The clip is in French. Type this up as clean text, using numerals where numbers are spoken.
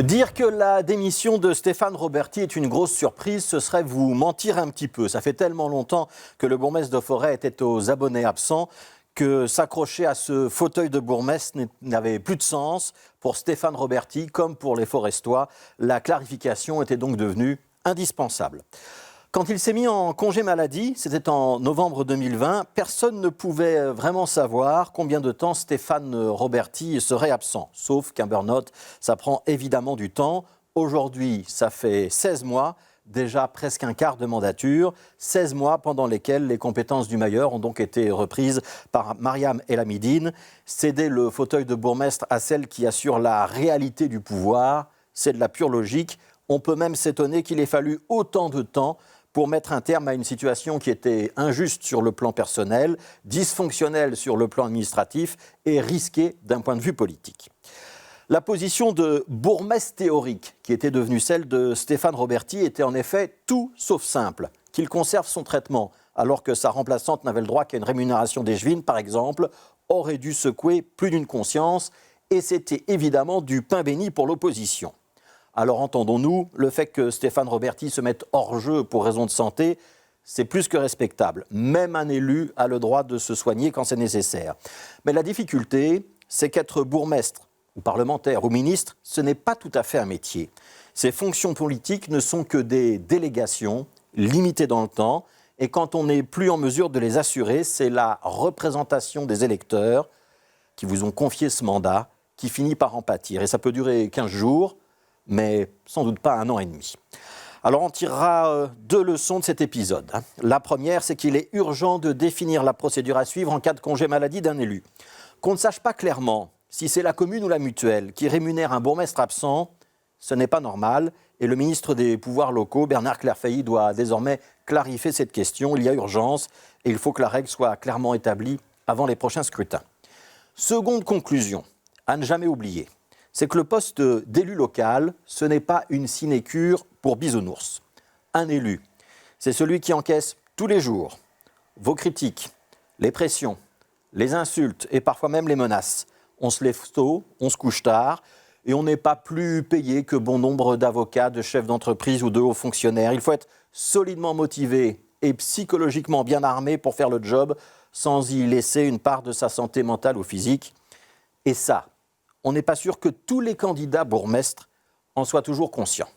Dire que la démission de Stéphane Roberti est une grosse surprise, ce serait vous mentir un petit peu. Ça fait tellement longtemps que le bourgmestre de Forêt était aux abonnés absents que s'accrocher à ce fauteuil de bourgmestre n'avait plus de sens. Pour Stéphane Roberti, comme pour les Forestois, la clarification était donc devenue indispensable. Quand il s'est mis en congé maladie, c'était en novembre 2020, personne ne pouvait vraiment savoir combien de temps Stéphane Roberti serait absent. Sauf qu'un burn-out, ça prend évidemment du temps. Aujourd'hui, ça fait 16 mois, déjà presque un quart de mandature. 16 mois pendant lesquels les compétences du Mailleur ont donc été reprises par Mariam Elamidine. Céder le fauteuil de bourgmestre à celle qui assure la réalité du pouvoir, c'est de la pure logique. On peut même s'étonner qu'il ait fallu autant de temps pour mettre un terme à une situation qui était injuste sur le plan personnel, dysfonctionnelle sur le plan administratif et risquée d'un point de vue politique. La position de bourgmestre théorique, qui était devenue celle de Stéphane Roberti, était en effet tout sauf simple. Qu'il conserve son traitement, alors que sa remplaçante n'avait le droit qu'à une rémunération d'échevine, par exemple, aurait dû secouer plus d'une conscience, et c'était évidemment du pain béni pour l'opposition. Alors entendons-nous, le fait que Stéphane Roberti se mette hors jeu pour raison de santé, c'est plus que respectable. Même un élu a le droit de se soigner quand c'est nécessaire. Mais la difficulté, c'est qu'être bourgmestre, ou parlementaire, ou ministre, ce n'est pas tout à fait un métier. Ces fonctions politiques ne sont que des délégations, limitées dans le temps, et quand on n'est plus en mesure de les assurer, c'est la représentation des électeurs qui vous ont confié ce mandat qui finit par en pâtir. Et ça peut durer 15 jours, mais sans doute pas 1 an et demi. Alors on tirera 2 leçons de cet épisode. La première, c'est qu'il est urgent de définir la procédure à suivre en cas de congé maladie d'un élu. Qu'on ne sache pas clairement si c'est la commune ou la mutuelle qui rémunère un bourgmestre absent, ce n'est pas normal. Et le ministre des Pouvoirs locaux, Bernard Clerfailly, doit désormais clarifier cette question. Il y a urgence et il faut que la règle soit clairement établie avant les prochains scrutins. Seconde conclusion, à ne jamais oublier, c'est que le poste d'élu local, ce n'est pas une sinécure pour bisounours. Un élu, c'est celui qui encaisse tous les jours vos critiques, les pressions, les insultes et parfois même les menaces. On se lève tôt, on se couche tard et on n'est pas plus payé que bon nombre d'avocats, de chefs d'entreprise ou de hauts fonctionnaires. Il faut être solidement motivé et psychologiquement bien armé pour faire le job sans y laisser une part de sa santé mentale ou physique. Et ça, on n'est pas sûr que tous les candidats bourgmestres en soient toujours conscients.